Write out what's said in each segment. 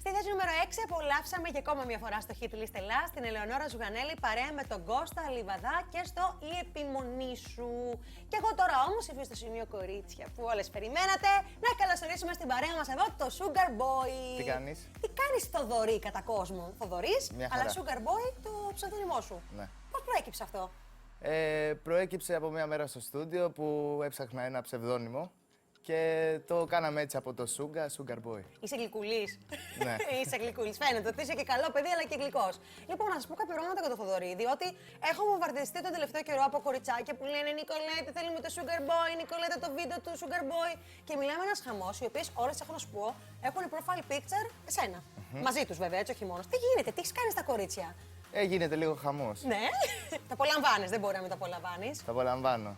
Στη θέση νούμερο 6 απολαύσαμε για ακόμα μια φορά στο Hit List Ελλάς την Ελεονόρα Ζουγανέλη παρέα με τον Κώστα Λιβαδά και στο «Η επιμονή σου». Και εγώ τώρα όμως ήρθα στο σημείο, κορίτσια, που όλες περιμένατε, να καλωσορίσουμε στην παρέα μας εδώ το Sugar Boy. Τι κάνεις? Τι κάνεις, Θοδωρή, κατά κόσμο? Θοδωρής, αλλά Sugar Boy το ψευδόνυμό σου. Ναι. Πώς προέκυψε αυτό? Προέκυψε από μια μέρα στο στούντιο που έψαχνα ένα ψευδόνυμο και το κάναμε έτσι από το Sugar Boy. Είσαι γλυκουλής. Ναι. Είσαι γλυκουλής. Φαίνεται ότι είσαι και καλό παιδί, αλλά και γλυκός. Λοιπόν, να σας πω κάποια πράγματα για το Θοδωρή, διότι έχω βομβαρδιστεί τον τελευταίο καιρό από κοριτσάκια που λένε Νικολέτη, θέλουμε το Sugar Boy, Νικολέτη, το βίντεο του Sugar Boy. Και μιλάμε ένας χαμός, οι οποίες όλες έχω να σου πω έχουν profile picture εσένα. Μαζί τους βέβαια, έτσι, όχι μόνος. Τι γίνεται, τι έχεις κάνει στα κορίτσια? Γίνεται λίγο χαμός. Ναι, το απολαμβάνεις, δεν μπορεί να μην το απολαμβάνεις. Το απολαμβάνω.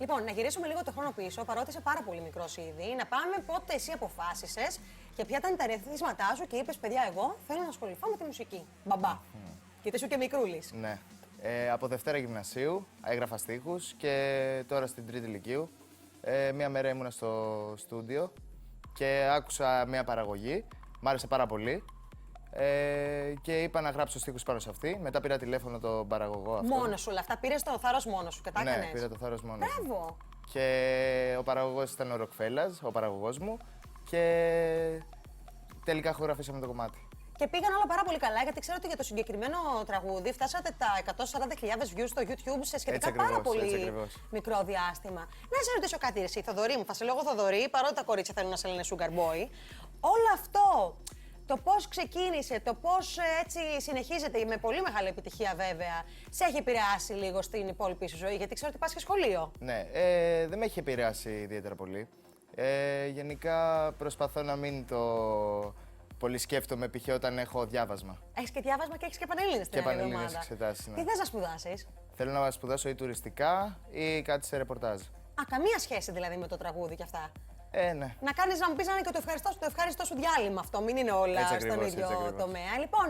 Λοιπόν, να γυρίσουμε λίγο το χρόνο πίσω, παρότι είσαι πάρα πολύ μικρός ήδη, να πάμε πότε εσύ αποφάσισες και ποια ήταν τα ερεθίσματά σου και είπες, παιδιά, εγώ θέλω να ασχοληθώ με τη μουσική. Μπαμπά. Γιατί είσαι και μικρούλης. Ναι. Από Δευτέρα Γυμνασίου έγραφα στίχους και τώρα στην Τρίτη Λυκείου. Μία μέρα ήμουνα στο στούντιο και άκουσα μία παραγωγή. Μ' άρεσε πάρα πολύ. Και είπα να γράψω στίχους πάνω σε αυτή. Μετά πήρα τηλέφωνο τον παραγωγό αυτό. Μόνος σου, όλα αυτά. Πήρες το θάρρος μόνος σου και τα έκανες? Ναι, πήρα το θάρρος μόνος μου. Μπράβο. Και ο παραγωγός ήταν ο Ροκφέλλας, ο παραγωγός μου. Και τελικά χογραφήσαμε το κομμάτι. Και πήγαν όλα πάρα πολύ καλά, γιατί ξέρω ότι για το συγκεκριμένο τραγούδι φτάσατε τα 140.000 views στο YouTube σε σχετικά πάρα πολύ μικρό διάστημα. Να σε ρωτήσω κάτι, εσύ, Θοδωρή μου, θα σε λέγω Θοδωρή, παρότι τα κορίτσια θέλουν να σε λένε Sugar Boy. Όλο αυτό, το πώς ξεκίνησε, το πώς έτσι συνεχίζεται με πολύ μεγάλη επιτυχία βέβαια, σε έχει επηρεάσει λίγο στην υπόλοιπη σου ζωή, γιατί ξέρω ότι πας και σχολείο. Ναι, δεν με έχει επηρεάσει ιδιαίτερα πολύ. Γενικά προσπαθώ να μην το πολύ σκέφτομαι π.χ. όταν έχω διάβασμα. Έχεις και διάβασμα και έχεις και πανελλήνιες την άλλη εβδομάδα. Εξετάσεις, ναι. Τι θες να σπουδάσεις? Θέλω να σπουδάσω ή τουριστικά ή κάτι σε ρεπορτάζ. Α, καμία σχέση δηλαδή με το τραγούδι κι αυτά. Ναι. Να μου πεις να είναι και το ευχαριστώ σου διάλειμμα αυτό, μην είναι όλα στον ίδιο τομέα. Λοιπόν,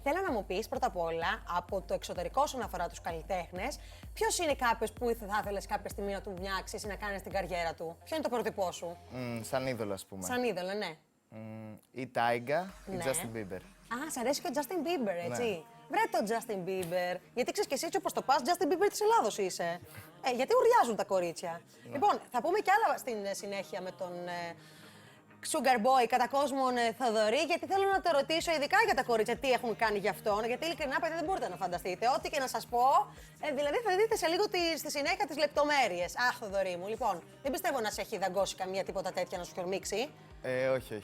θέλω να μου πεις πρώτα απ' όλα, από το εξωτερικό όσον αφορά τους καλλιτέχνες, ποιος είναι κάποιος που θα ήθελες κάποια στιγμή να του μοιάξεις ή να κάνεις την καριέρα του? Ποιο είναι το πρότυπό σου? Σαν είδωλο, ας πούμε. Σαν είδωλο, ναι. Ή Τάιγκα ή Ναι. Justin Bieber. Α, σ' αρέσει και ο Justin Bieber, έτσι. Ναι. Βρε το Justin Bieber. Γιατί ξέρεις και εσύ, έτσι όπως το πας, Justin Bieber της Ελλάδος είσαι. Γιατί ουριάζουν τα κορίτσια. Ναι. Λοιπόν, θα πούμε κι άλλα στην συνέχεια με τον Sugar Boy κατά κόσμον Θοδωρή, γιατί θέλω να το ρωτήσω ειδικά για τα κορίτσια τι έχουν κάνει για αυτόν. Γιατί ειλικρινά, παιδιά, δεν μπορείτε να φανταστείτε. Ό,τι και να σας πω, δηλαδή θα δείτε σε λίγο στη συνέχεια τις λεπτομέρειες. Αχ, Θοδωρή μου, λοιπόν, δεν πιστεύω να σε έχει δαγκώσει καμία τίποτα τέτοια να σου χιορμίξει. Όχι.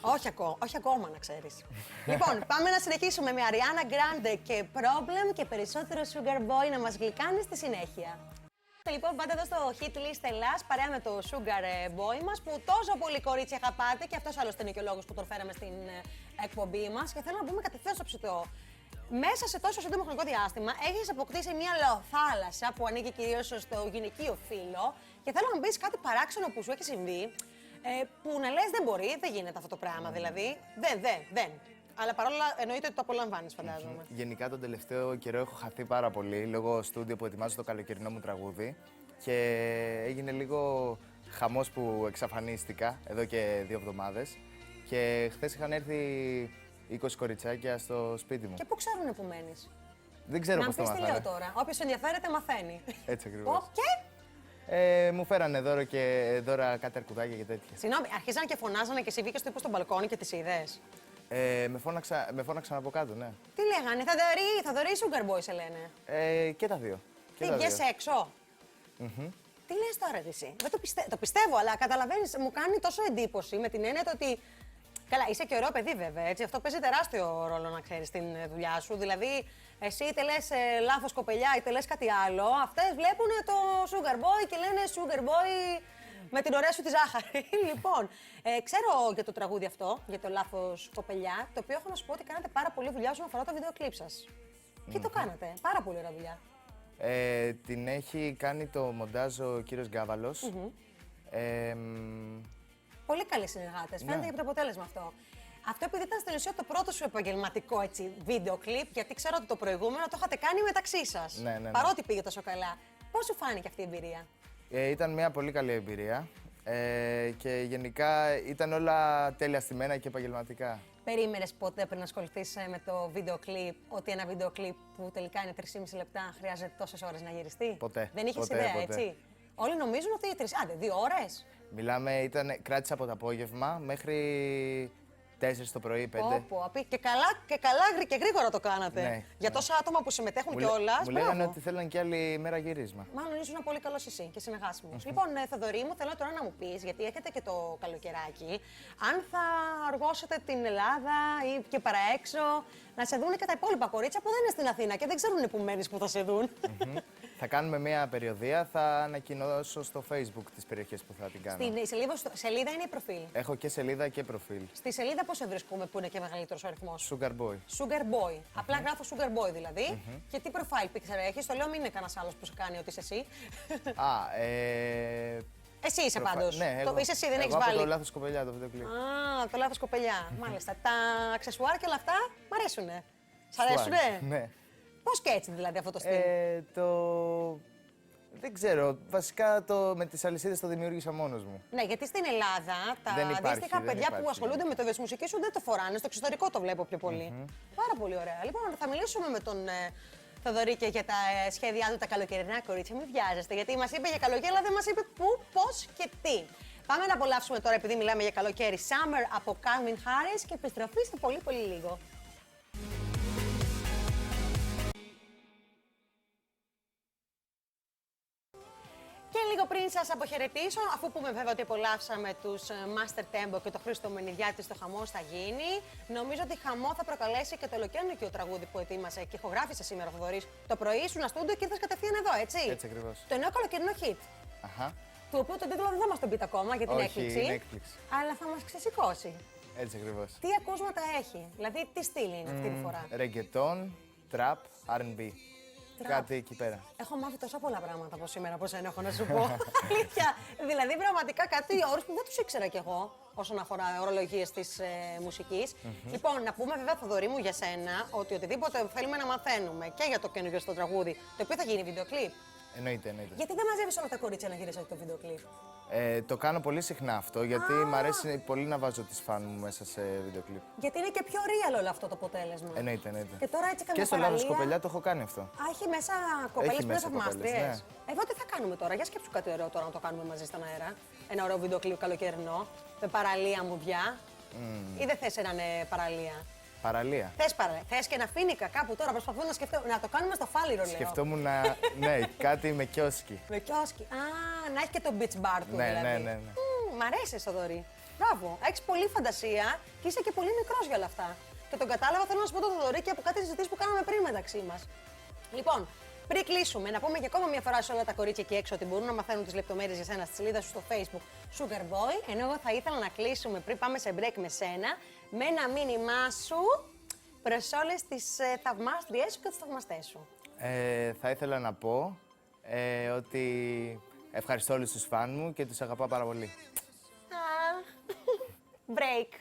Όχι ακόμα, να ξέρεις. Λοιπόν, πάμε να συνεχίσουμε με Ariana Grande και Problem και περισσότερο Sugar Boy να μας γλυκάνει στη συνέχεια. Λοιπόν, πάντα εδώ στο Hit List Ελλάς, παρέα με το Sugar Boy μας, που τόσο πολύ κορίτσια αγαπάτε και αυτός άλλωστε είναι και ο λόγος που τον φέραμε στην εκπομπή μας. Και θέλω να μπούμε κατευθείαν στο ψητό. Μέσα σε τόσο σύντομο χρονικό διάστημα έχεις αποκτήσει μια λαοθάλασσα που ανήκει κυρίως στο γυναικείο φύλο και θέλω να μου πεις κάτι παράξενο που σου έχει συμβεί, που να λες δεν μπορεί, δεν γίνεται αυτό το πράγμα, δηλαδή. Δεν. Αλλά παρόλα εννοείται ότι το απολαμβάνεις, φαντάζομαι. Γενικά τον τελευταίο καιρό έχω χαθεί πάρα πολύ λόγω στούντιο που ετοιμάζω το καλοκαιρινό μου τραγούδι και έγινε λίγο χαμός που εξαφανίστηκα εδώ και 2 εβδομάδες και χθες είχαν έρθει 20 κοριτσάκια στο σπίτι μου. Και πού ξέρουνε που μένεις? Δεν ξέρω πώς το μάθανε. Να μάθανε. πεις τι λέω τώρα. Όποιος ενδιαφέρεται μαθαίνει. Έτσι ακριβώς. Και μου φέρανε δώρα κάτι αρκουδάκια και τέτοια. συγγνώμη, αρχίζαν και φωνάζανε και εσύ βγήκες στο στο μπαλκόνι και τις είδες? Με φώναξαν από κάτω, ναι. Τι λέγανε, Θοδωρή ή Sugar Boy σε λένε? Και τα δύο. Τι βγες έξω? Τι λες τώρα εσύ? Δεν το πιστεύω, αλλά καταλαβαίνεις, μου κάνει τόσο εντύπωση με την έννοια ότι. Καλά, είσαι και ωραίο παιδί βέβαια, έτσι. Αυτό παίζει τεράστιο ρόλο να ξέρεις στην δουλειά σου. Δηλαδή, εσύ είτε λες λάθος κοπελιά είτε λες κάτι άλλο, αυτές βλέπουν το Sugar Boy και λένε Sugar Boy με την ωραία σου τη ζάχαρη. Λοιπόν, ξέρω για το τραγούδι αυτό, για το λάθος κοπελιά, το οποίο έχω να σου πω ότι κάνατε πάρα πολύ δουλειά όσον αφορά το βίντεο κλιπ σας. Και το κάνατε, πάρα πολύ ωραία δουλειά. Την έχει κάνει το μοντάζ ο κύριος Γκάβαλος. Πολύ καλοί συνεργάτες. Φαίνεται και το αποτέλεσμα αυτό. Αυτό επειδή ήταν στην ουσία το πρώτο σου επαγγελματικό βίντεο κλιπ, γιατί ξέρω ότι το προηγούμενο το είχατε κάνει μεταξύ σας. Ναι. Παρότι πήγε τόσο καλά. Πώς σου φάνηκε αυτή η εμπειρία? Ήταν μια πολύ καλή εμπειρία και γενικά ήταν όλα τέλεια στημένα και επαγγελματικά. Περίμενες ποτέ πριν ασχοληθείς με το βίντεο κλιπ ότι ένα βίντεο κλιπ που τελικά είναι 3,5 λεπτά χρειάζεται τόσες ώρες να γυριστεί? Ποτέ. Δεν είχες Ποτέ, ιδέα, ποτέ. έτσι? Όλοι νομίζουν ότι 2 ώρες. Μιλάμε, κράτησε από το απόγευμα μέχρι 4 το πρωί, 5. Και καλά και γρήγορα το κάνατε. Ναι, Για τόσα άτομα που συμμετέχουν κιόλας. Μου λέγανε ότι θέλανε κι άλλη μέρα γυρίσμα. Μάλλον ήσουν ένα πολύ καλό εσύ και συνεργάσιμος. Λοιπόν, Θοδωρή μου, θέλω τώρα να μου πεις, γιατί έχετε και το καλοκαιράκι, αν θα αργώσετε την Ελλάδα ή και παραέξω, να σε δουν και τα υπόλοιπα κορίτσια που δεν είναι στην Αθήνα και δεν ξέρουν που μένεις που θα σε δουν. Θα κάνουμε μια περιοδία, θα ανακοινώσω στο Facebook τις περιοχές που θα την κάνω. Στην σελίδα είναι η προφίλ. Έχω και σελίδα και προφίλ. Στη σελίδα πώς σε βρίσκουμε που είναι και μεγαλύτερος ο αριθμός? Sugar Boy. Sugar Boy. Απλά γράφω Sugar Boy δηλαδή. Και τι profile picture έχεις? Το λέω, μην είναι κανένας άλλος που σε κάνει ότι είσαι εσύ. Εσύ είσαι πάντως. Ναι, είσαι εσύ, δεν έχεις από βάλει. το λάθος κοπελιά το βίντεο κλιπ. Α, το λάθος κοπελιά. Μάλιστα. Τα αξεσουάρ και όλα αυτά μ' αρέσουνε. Σ' αρέσουνε? Ναι. Πώς και έτσι δηλαδή αυτό το στυλ? Δεν ξέρω. Βασικά με τις αλυσίδες το δημιούργησα μόνος μου. Ναι, γιατί στην Ελλάδα τα Δεν υπάρχει, αντίστοιχα δεν παιδιά υπάρχει, που ασχολούνται με το μουσική σου δεν το φοράνε. Στο εξωτερικό το βλέπω πιο πολύ. Πάρα πολύ ωραία. Λοιπόν, θα μιλήσουμε με τον Θοδωρή και για τα σχέδιά του τα καλοκαιρινά, κορίτσια. Μην βιάζεστε, γιατί μας είπε για καλοκαίρι, αλλά δεν μας είπε πού, πώς και τι. Πάμε να απολαύσουμε τώρα, επειδή μιλάμε για καλοκαίρι, Summer από Calvin Harris και επιστροφή σε πολύ πολύ λίγο. Και λίγο πριν σας αποχαιρετήσω, αφού πούμε βέβαια ότι απολαύσαμε τους Master Tempo και το Χρήστο Μενιδιάτη στο χαμός θα γίνει, νομίζω ότι χαμό θα προκαλέσει και το ολοκαίρινο τραγούδι που ετοίμασε και ηχογράφησε σήμερα ο Θοδωρής. Το πρωί ήσουν στούντιο και ήρθες κατευθείαν εδώ, έτσι? Έτσι ακριβώς. Το νέο καλοκαιρινό hit. Αχα. Του οποίου τον τίτλο δεν θα μας τον πείτε ακόμα για την Όχι, έκπληξη. είναι έκπληξη. Αλλά θα μας ξεσηκώσει. Έτσι ακριβώς. Τι ακούσματα έχει, δηλαδή τι στυλ είναι αυτή τη φορά? Reggaeton, trap, R&B. Κάτι εκεί πέρα. Έχω μάθει τόσα πολλά πράγματα από σήμερα από σένα, έχω να σου πω. Αλήθεια. Δηλαδή, πραγματικά κάτι όρους που δεν τους ήξερα κι εγώ όσον αφορά ορολογίες της μουσικής. Λοιπόν, να πούμε βέβαια, Θοδωρή μου, για σένα, ότι οτιδήποτε θέλουμε να μαθαίνουμε και για το καινούργιο στο τραγούδι, το οποίο θα γίνει βίντεο κλιπ. Εννοείται. Γιατί δεν μαζεύεις όλα τα κορίτσια να γυρίσει το βίντεο κλιπ? Το κάνω πολύ συχνά αυτό, γιατί μου αρέσει πολύ να βάζω τις φαν μου μέσα σε βίντεο κλιπ. Γιατί είναι και πιο real όλο αυτό το αποτέλεσμα. Εννοείται. Και τώρα έτσι καμιά Και στο παραλία... λάθος κοπελιά το έχω κάνει αυτό. Α, έχει μέσα κοπέλες που είναι μέσα κοπέλες, θαυμάστριες. ναι. Εδώ τι θα κάνουμε τώρα, για σκέψου κάτι ωραίο τώρα να το κάνουμε μαζί στον αέρα. Ένα ωραίο βίντεο κλιπ καλοκαιρινό, με παραλία μουδιά. Ή δεν θες έναν παραλία? Παραλία. Θες και ένα φοίνικα κάπου τώρα, προσπαθώ να σκεφτώ. Να το κάνουμε στο Φάληρο, λέω. Σκεφτόμουν ναι, κάτι με κιόσκι. Με κιόσκι. Α, να έχει και το beach bar του Ναι, δηλαδή. ναι. Μ' αρέσει, Θοδωρή. Μπράβο. Έχεις πολύ φαντασία και είσαι και πολύ μικρός για όλα αυτά. Και τον κατάλαβα, θέλω να σου πω το Θοδωρή και από κάτι συζητήσεις που κάναμε πριν μεταξύ μας. Λοιπόν, πριν κλείσουμε, να πούμε για ακόμα μια φορά σε όλα τα κορίτσια εκεί έξω ότι μπορούν να μαθαίνουν τις λεπτομέρειες για σένα στη σελίδα σου στο Facebook Sugar Boy. Ενώ εγώ θα ήθελα να κλείσουμε πριν πάμε σε break με σένα με ένα μήνυμά σου προς όλες τις θαυμάστριές σου και τους θαυμαστές σου. Θα ήθελα να πω ότι ευχαριστώ όλους τους φαν μου και τους αγαπάω πάρα πολύ. Break.